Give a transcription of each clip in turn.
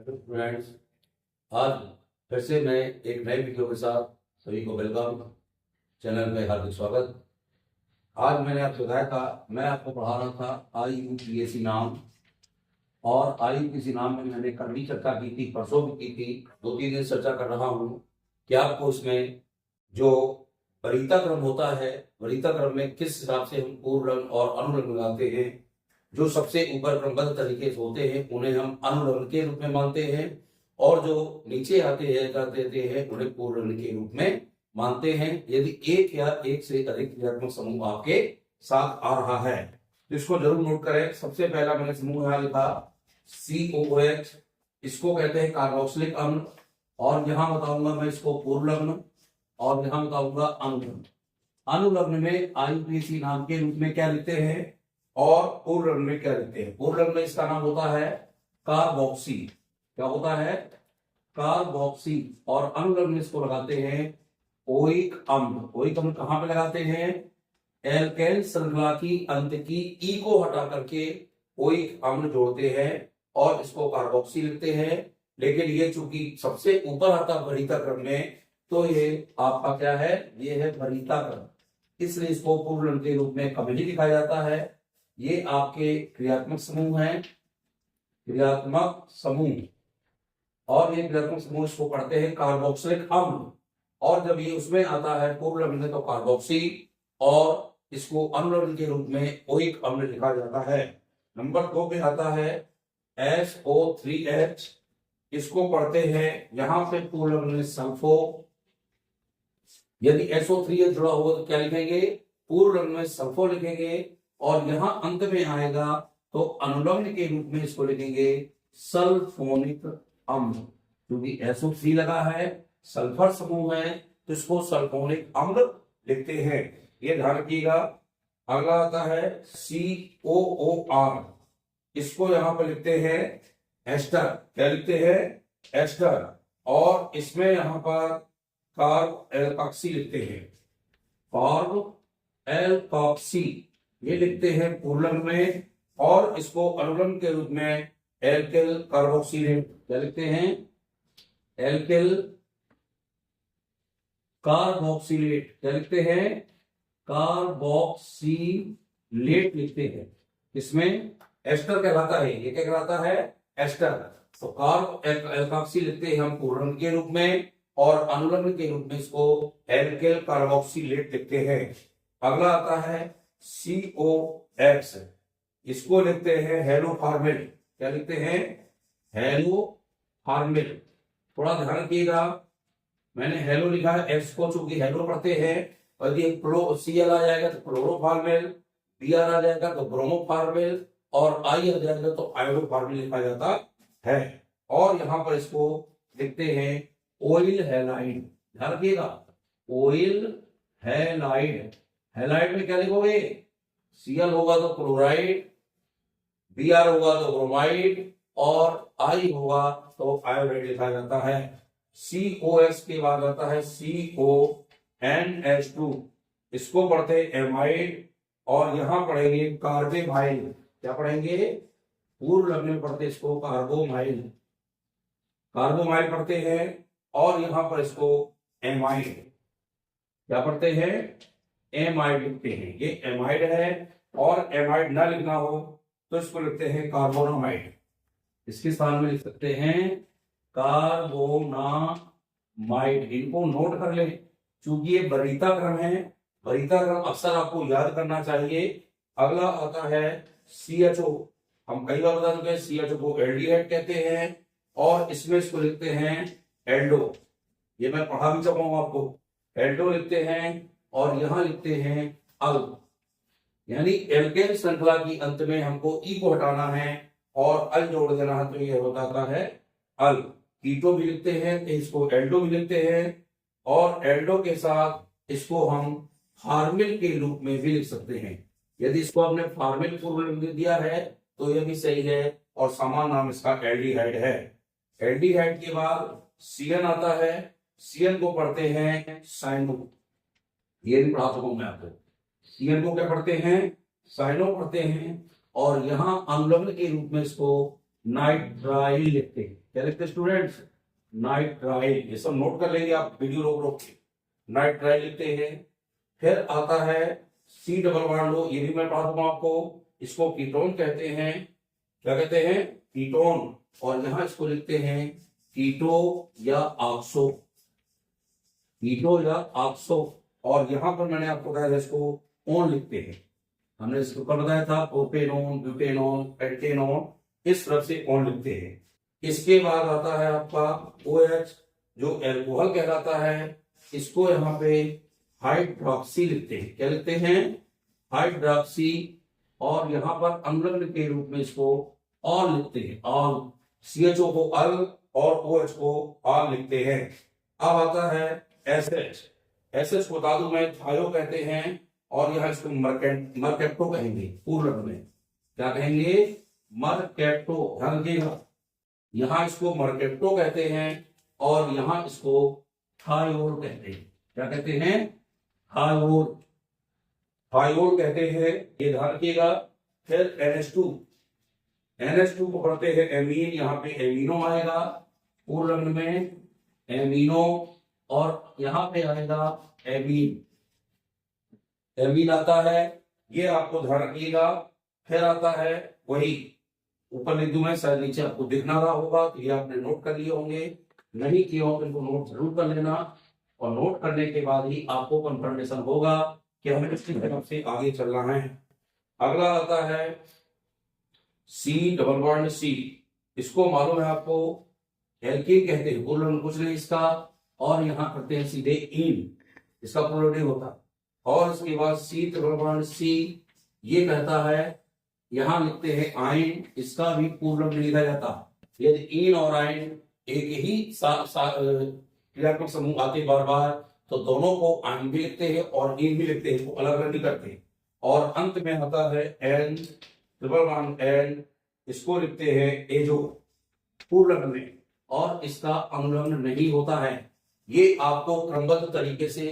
Hello friends, आज फिर से मैं एक नए वीडियो के साथ सभी को वेलकम। चैनल में हार्दिक स्वागत। आज मैंने आपको बताया था, मैं आपको पढ़ा रहा था IUPAC नाम। और IUPAC नाम में मैंने कल भी चर्चा की थी, परसों भी की थी, 2-3 दिन चर्चा कर रहा हूँ कि आपको इसमें जो वरीयता क्रम होता है, वरीयता क्रम में किस हिसाब से हम पूर्ण और अनुलग्न लगाते हैं। जो सबसे ऊपर क्रमबद्ध तरीके से होते हैं उन्हें हम अनुलग्न के रूप में मानते हैं, और जो नीचे आते हैं देते हैं उन्हें पूर्ण के रूप में मानते हैं। यदि एक या एक से अधिक क्रियात्मक समूह आपके साथ आ रहा है तो इसको जरूर नोट करें। सबसे पहला मैंने समूह यहाँ लिखा COOH, इसको कहते हैं कार्बोक्सिलिक अम्ल, और यहाँ बताऊंगा मैं इसको पूर्वलग्न, और यहाँ बताऊंगा अनुलग्न। अनुलग्न में IUPAC नाम के रूप में क्या लिखते हैं, और पूर्वलग्न में क्या लिखते हैं। पूर्वलग्न में इसका नाम होता है कार्बोक्सी। क्या होता है? कार्बोक्सी। और अनुलग्न में इसको लगाते हैं ओइक अम्ल। ओइक अम्ल कहां पे लगाते हैं? एल्केन श्रृंखला की अंत की ई को हटा करके ओइक अम्ल जोड़ते हैं और इसको कार्बोक्सी लिखते हैं। लेकिन ये चूंकि सबसे ऊपर आता वरीयता क्रम में, तो ये आपका क्या है? ये है वरीयता क्रम, इसलिए इसको पूर्वलग्न के रूप में कभी नहीं लिखा जाता है। ये आपके क्रियात्मक समूह हैं, क्रियात्मक समूह। और ये क्रियात्मक समूह इसको पढ़ते हैं कार्बोक्सिलिक अम्ल, और जब ये उसमें आता है पूर्वलग्न में तो कार्बोक्सी, और इसको अनुलग्न के रूप में ओइक अम्ल लिखा जाता है। नंबर 2 पे आता है SO3H, इसको पढ़ते हैं यहां पे पूर्वलग्न में सल्फो। यदि SO3H जुड़ा होगा तो क्या लिखेंगे? पूर्वलग्न में सल्फो लिखेंगे, और यहां अंत में आएगा तो अनुलग्न के रूप में इसको लिखेंगे सल्फोनिक अम्ल। क्योंकि SO3 लगा है, सल्फर समूह है, तो इसको सल्फोनिक अम्ल लिखते हैं। ये ध्यान रखिएगा। अगला आता है COOR, इसको यहां पर लिखते हैं एस्टर। क्या लिखते हैं? एस्टर। और इसमें यहां पर कार्ब एल्कॉक्सी लिखते हैं, कार्ब एल्कॉक्सी ये लिखते हैं पूर्वलग्न में, और इसको अनुलग्न के रूप में एल्किल कार्बोक्सिलेट क्या लिखते हैं? एल्किल कार्बोक्सिलेट क्या लिखते हैं? कार्बोक्सिलेट लिखते हैं। इसमें एस्टर कहलाता है, ये क्या कहलाता है? एस्टर। तो कार्ब एल्कॉक्सी लिखते हैं हम पूर्वलग्न के रूप में, और अनुलग्न के रूप में इसको एल्किल कार्बोक्सिलेट लिखते हैं। अगला आता है COX, इसको लिखते हैं हेलोफार्मिल। क्या लिखते हैं? हेलोफार्मिल। थोड़ा ध्यान रखिएगा, मैंने हेलो लिखा है, एक्स को चूंकि हेलो पढ़ते हैं, और यदि Cl आ जाएगा तो क्लोरोफार्मिल, Br आ जाएगा तो ब्रोमोफार्मिल, और I आ जाएगा तो आयोडोफार्मिल लिखा जाता है। और यहां पर इसको लिखते हैं ओइल हैलाइड। ध्यान रखिएगा, ओइल हैलाइड। हैलाइड में क्या लिखोगे? Cl होगा तो क्लोराइड, Br होगा तो ब्रोमाइड, और I होगा तो आयोडाइड लिखा जाता है। COS के बाद आता है CONH2, इसको पढ़ते हैं एमाइड, और यहां पढ़ेंगे कार्बेमाइल। क्या पढ़ेंगे? पूर्वलग्न में पढ़ते इसको कार्बोमाइल, कार्बोमाइल पढ़ते हैं, और यहां पर इसको एमाइड क्या पढ़ते हैं? एमाइड लिखते हैं। ये एमाइड है, और एमाइड ना लिखना हो तो इसको लिखते हैं कार्बोनामाइड। इसके स्थान में लिख सकते हैं कार्बोनामाइड। इनको नोट कर ले, क्योंकि ये वरीयता क्रम है। वरीयता क्रम अक्सर आपको याद करना चाहिए। अगला आता है CHO। हम कई बार बता चुके हैं, CHO को एल्डिहाइड कहते हैं, और इसमें इसको लिखते हैं एल्डो। ये मैं पढ़ा भी चुका हूं आपको। एल्डो लिखते हैं, और यहां लिखते हैं अल। यानी एल्केन श्रृंखला की अंत में हमको ई को हटाना है और अल जोड़ देना है, तो ये होता है अल। कीटो भी लिखते हैं तो इसको एल्डो भी लिखते हैं, और एल्डो के साथ इसको हम फार्मिल के रूप में भी लिख सकते हैं। यदि इसको आपने फार्मिल पूर्वलग्न दिया है तो यह भी सही है, और समान नाम इसका एल्डिहाइड है। एल्डिहाइड के बाद CN आता है, CN को पढ़ते हैं साइनो। ये भी पढ़ा चुका हूं मैं आपको। CN को क्या पढ़ते हैं? साइनो पढ़ते हैं, और यहां अनुलग्न के रूप में इसको नाइट्राइल लिखते हैं। क्या लिखते हैं स्टूडेंट्स? नाइट्राइल। ये सब नोट कर लेंगे आप वीडियो रोक रोक के। नाइट्राइल लिखते हैं। फिर आता है सी डबल बॉन्ड O, ये भी मैं पढ़ा दूंगा आपको। इसको कीटोन कहते हैं। क्या कहते हैं? कीटोन। और यहां इसको लिखते हैं कीटो या ऑक्सो। कीटो या ऑक्सो। और यहां पर मैंने आपको बताया इसको ओन लिखते हैं। हमने इसको ऊपर बताया था प्रोपेनोन, ब्यूटेनोन, पेंटेनोन, इस तरफ से ओन लिखते हैं। इसके बाद आता है आपका OH जो एल्कोहल कहलाता है। इसको यहाँ पे हाइड्रोक्सी लिखते हैं। क्या लिखते हैं? हाइड्रोक्सी। और यहाँ पर अम्ल के रूप में इसको ऑल लिखते हैं। ऑल। CHO को अल और OH को ऑल लिखते हैं। अब आता है एसएच। एसएच को बता दूं मैं थायो कहते हैं। और यहाँ इसको मरकेप्टो कहेंगे पूर्ण में। क्या कहेंगे? मरकेप्टो। ध्यान रखिएगा, यहाँ इसको मरकेप्टो कहते हैं और यहाँ इसको थायोल कहते हैं। क्या कहते हैं? थायोल। थायोल कहते हैं, ये ध्यान रखिएगा। फिर NH2। NH2 को पढ़ते हैं एमीन। यहाँ पे एमिनो आएगा पूर्ण में, एमिनो। और यहाँ पे आएगा एमीन। एमीन आता है, ये आपको ध्यान रखिएगा। फिर आता है वही ऊपर लिख दूं मैं, शायद नीचे आपको दिख ना रहा होगा, तो ये आपने नोट कर लिए होंगे। नहीं किए हो तो इनको नोट जरूर कर लेना। और नोट करने के बाद ही आपको कंफर्मेशन होगा कि हमें इसकी तरफ से आगे चलना है। अगला आता है C डबल बॉन्ड C। इसको मालूम है आपको, एल्कीन कहते हैं, पूर्ण कुछ नहीं इसका। और यहाँ करते हैं सीधे इन, इसका पूर्ण नहीं होता। और इसके बाद C डबल बॉन्ड C, ये कहता है, यहां लिखते हैं आयन, इसका भी पूर्ण नहीं लिखा जाता। यदि इन और आयन एक ही क्रियात्मक समूह आते बार बार, तो दोनों को आयन भी लिखते हैं और इन भी लिखते हैं, अलग अलग नहीं करते। और अंत में आता है N डबल बॉन्ड N, इसको लिखते हैं एजो पूर्ण में, और इसका अनुलग्न नहीं होता है। ये आपको क्रमबद्ध तरीके से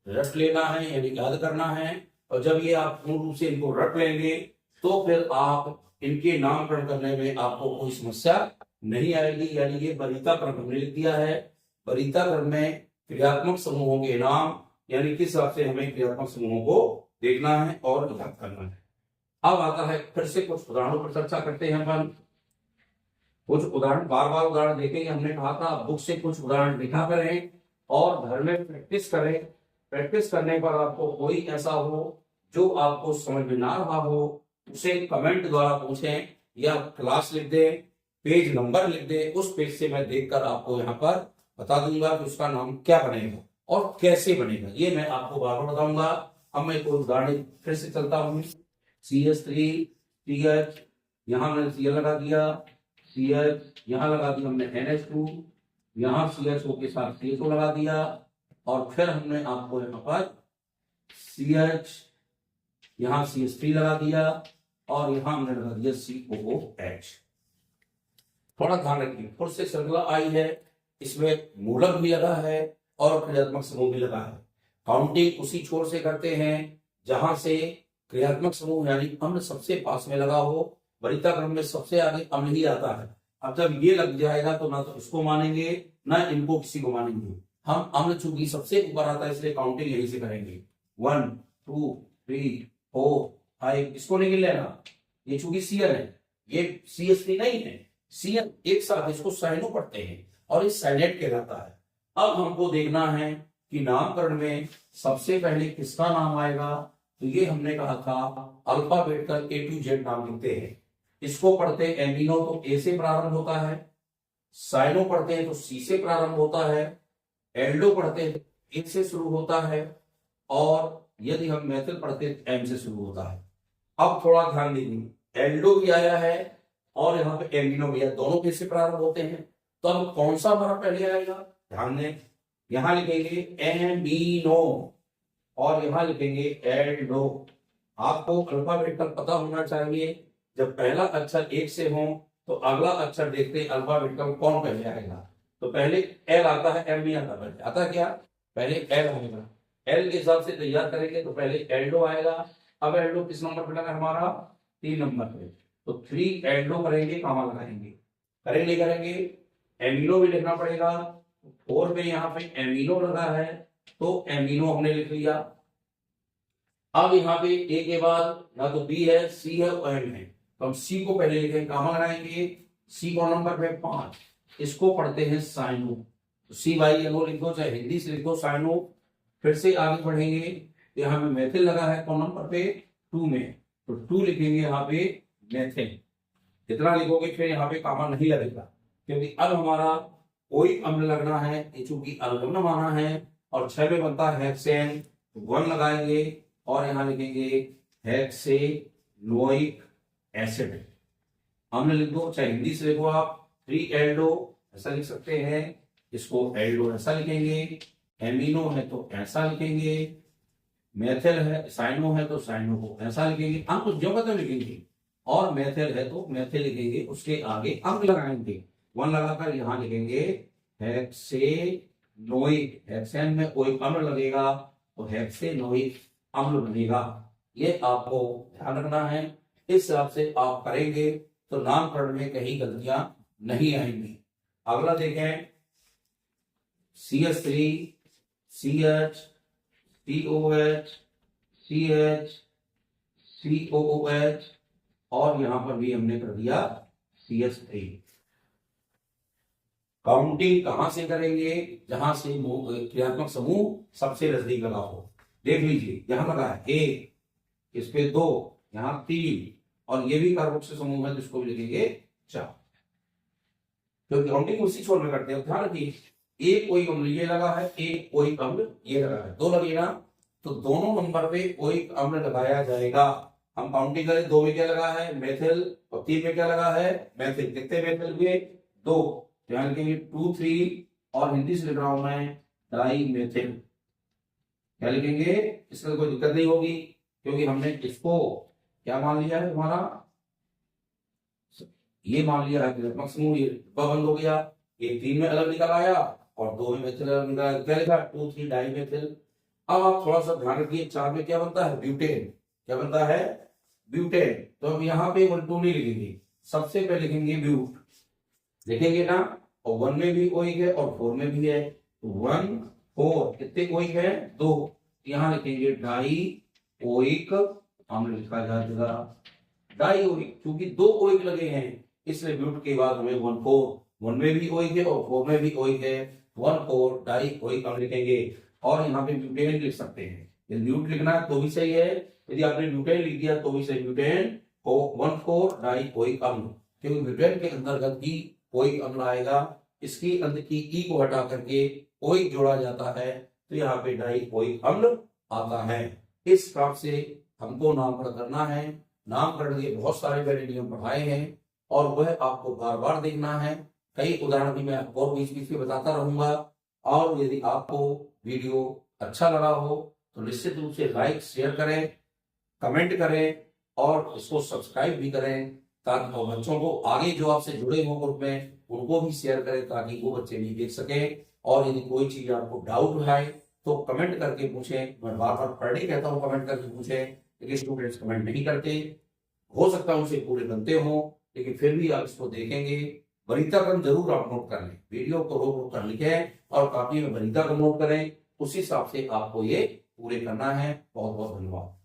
रट लेना है, यानी याद करना है। और जब ये आप पूर्ण रूप से इनको रट लेंगे तो फिर आप इनके नामकरण करने में आपको कोई समस्या नहीं आएगी। यानी ये वरीयता क्रम हमने लिख दिया है। वरीयता क्रम में क्रियात्मक समूहों के नाम, यानी किस हिसाब से हमें क्रियात्मक समूहों को देखना है और याद करना है। अब आता है, फिर से कुछ उदाहरणों पर चर्चा करते हैं अपन। कुछ उदाहरण, बार बार उदाहरण देखेंगे। हमने कहा था बुक से कुछ उदाहरण लिखा करें और घर में प्रैक्टिस करें। प्रैक्टिस करने पर आपको कोई ऐसा हो जो आपको समझ में ना रहा हो, उसे कमेंट द्वारा पूछें या क्लास लिख दे, पेज नंबर लिख दे। उस पेज से मैं देखकर आपको यहाँ पर बता दूंगा कि उसका नाम क्या बनेगा और कैसे बनेगा, ये मैं आपको बार बार बताऊंगा। अब मैं कोई उदाहरण फिर से चलता हूँ। CH3CH, यहाँ मैंने Cl लगा दिया, CH यहाँ लगा दिया हमने NH2, यहाँ CHO के साथ CHO लगा दिया, और फिर हमने आपको यहाँ पर CH, यहाँ CH3 लगा दिया, और यहाँ हमने लगा दिया COOH। थोड़ा ध्यान रखिए, फिर से श्रृंखला आई है, इसमें मूलक भी लगा है और क्रियात्मक समूह भी लगा है। काउंटिंग उसी छोर से करते हैं जहां से क्रियात्मक समूह यानी अम्ल सबसे पास में लगा हो। वरीयता क्रम में सबसे आगे अम्ल ही आता है। अब जब ये लग जाएगा तो ना तो इसको मानेंगे ना इनको किसी को मानेंगे। हम अम्ल चूंकि सबसे ऊपर आता है इसलिए काउंटिंग यहीं से करेंगे। 1 2 3 4 5, इसको नहीं लेना, ये चूंकि Cl है, ये CH3 नहीं है। Cl एक साथ, इसको साइनो पढ़ते हैं और ये साइनेट कहलाता है। अब हमको देखना है कि नामकरण में सबसे पहले किसका नाम आएगा। तो ये हमने कहा था अल्फाबेट का A to Z नाम लिखते हैं। इसको पढ़ते हैं एमिनो तो A से प्रारंभ होता है, साइनो पढ़ते हैं तो C से प्रारंभ होता है, एल्डो पढ़ते हैं तो A से शुरू होता है, और यदि हम मेथिल पढ़ते हैं तो M से शुरू होता है। अब थोड़ा ध्यान दीजिए, एल्डो भी आया है और यहाँ पे एमिनो भी है, दोनों कैसे प्रारंभ होते हैं। तो अब कौन सा हमारा पहले आएगा, ध्यान दें। यहां लिखेंगे एमिनो और यहां लिखेंगे एल्डो। आपको अल्फाबेट का पता होना चाहिए। जब पहला अक्षर एक से हो तो अगला अक्षर देखते हैं अल्फाबेट का कौन पहले आएगा। तो पहले एल आता है, एम नहीं आता। पहले आता क्या, पहले एल आएगा। एल के हिसाब से तैयार करेंगे तो पहले एल्डो आएगा। अब एल्डो किस नंबर पे लगा हमारा, 3 नंबर पे। तो 3 एल्डो करेंगे, कामा लगाएंगे, करेंगे एमिनो भी लिखना पड़ेगा। 4 में यहाँ पे एमिनो लगा है तो एमिनो हमने लिख लिया। अब यहाँ पे ए के बाद ना तो बी है, सी है और एम है, तो हम सी को पहले लिखेंगे, कहाँ लगाएंगे, सी को नंबर पे 5, इसको पढ़ते हैं साइनो, तो सी वाई एन ओ लिख दो, चाहे हिंदी से लिखो साइनो। फिर से आगे बढ़ेंगे, यहाँ पे मेथिल लगा है कौन नंबर पे 2 में, तो 2 लिखेंगे यहाँ पे मेथिल, इतना लिखोगे, फिर यहाँ पे कामा नहीं लगेगा क्योंकि अब हमारा कोई अम्ल लगना है, चूंकि अल्कन माना है, और 6 में बनता है हेक्सेन, 1 लगाएंगे और यहाँ लिखेंगे हेक्सेनोइक एसिड, अम्ल लिख दो, चाहे हिंदी से लिखो आप 3 एल्डो ऐसा लिख सकते हैं, इसको एल्डो ऐसा लिखेंगे, एमिनो है तो ऐसा लिखेंगे, मेथिल है, साइनो है तो साइनो को ऐसा लिखेंगे, अंक जो कहते लिखेंगे, और मेथिल है तो मेथिल लिखेंगे, उसके आगे अंक लगाएंगे, 1 लगाकर यहाँ लिखेंगे हेक्सेनोइक, हेक्सेन में कोई अम्ल लगेगा तो हेक्सेनोइक अम्ल बनेगा। ये आपको ध्यान रखना है, इस हिसाब से आप करेंगे तो नामकरण में कहीं गलतियां नहीं आएंगी। अगला देखें, CH3 CH COH CH COOH और यहां पर भी हमने कर दिया CH3। काउंटिंग कहां से करेंगे, जहां से क्रियात्मक समूह सबसे नजदीक लगा हो। देख लीजिए यहां लगा है 1, इस पे 2, यहां 3, और ये भी कार्बोक्सिल समूह है जिसको भी लिखेंगे 4, क्योंकि काउंटिंग उसी छोर में करते हैं। ध्यान रखिए, एक कोई अम्ल ये लगा है, एक कोई अम्ल ये लगा है, 2 लगेगा तो दोनों नंबर पे कोई अम्ल लगाया जाएगा। हम काउंटिंग करें, 2 में क्या लगा है मेथिल, और 3 में क्या लगा है मेथिल, कितने मेथिल हुए 2, ध्यान रखेंगे 2 3, और हिंदी से लिख रहा हूं मैं डाई मेथिल, क्या लिखेंगे, इसमें कोई दिक्कत नहीं होगी क्योंकि हमने इसको क्या मान लिया है, हमारा ये मान लिया है क्रियात्मक समूह, ये डिब्बा बंद हो गया, एक 3 में अलग निकल आया और 2 में मेथिल अलग निकल आया, क्या लिखा 2 3 डाई मेथिल। अब आप थोड़ा सा ध्यान रखिए, 4 में क्या बनता है ब्यूटेन, क्या बनता है ब्यूटेन, तो हम यहाँ पे 1 2 नहीं लिखेंगे, सबसे पहले लिखेंगे ब्यूट, लिखेंगे ना, और 1 में भी ओइक है और 4 में भी है, 1 4 कितने ओइक है 2, यहाँ लिखेंगे डाई ओइक अम्ल लिखा जाएगा, डाई ओइक, क्योंकि 2 ओइक लगे हैं इसलिए ब्यूट के बाद हमें 1 4, 1 में भी ओइक है और 4 में भी ओइक है, 1 4 डाई ओइक अम्ल लिखेंगे, और यहाँ पे ब्यूटेन लिख सकते हैं, यदि ब्यूट लिखना है तो भी सही है, यदि आपने ब्यूटेन लिख दिया तो भी सही, ब्यूटेन को 1 4 डाई ओइक अम्ल, क्योंकि ब्यूटेन के अंतर्गत ही ओइक अम्ल आएगा, इसकी अंत की ई को हटा करके ओइक जोड़ा जाता है तो यहाँ पे डाई ओइक अम्ल आता है। इस प्रकार से हमको नामकरण करना है, नामकरण के बहुत सारे मैंने नियम पढ़ाए हैं और वह आपको बार बार देखना है, कई उदाहरण भी मैं आपको बीच बीच में बताता रहूंगा, और यदि आपको वीडियो अच्छा लगा हो तो निश्चित रूप से लाइक शेयर करें, कमेंट करें और इसको सब्सक्राइब भी करें, ताकि बच्चों को आगे जो आपसे जुड़े हों ग्रुप में उनको भी शेयर करें ताकि वो बच्चे भी देख सकें, और यदि कोई चीज आपको डाउट है तो कमेंट करके पूछें, मैं बार बार पढ़ने कहता हूँ कमेंट करके पूछें, लेकिन स्टूडेंट्स कमेंट नहीं करते, हो सकता है उनसे पूरे बनते हो, लेकिन फिर भी आप इसको देखेंगे, वरीताक्रम जरूर आप नोट कर लें, वीडियो को रोक रोक कर लिखें और कॉपी में वरीताक्रम नोट करें, उसी हिसाब से आपको ये पूरे करना है। बहुत बहुत धन्यवाद।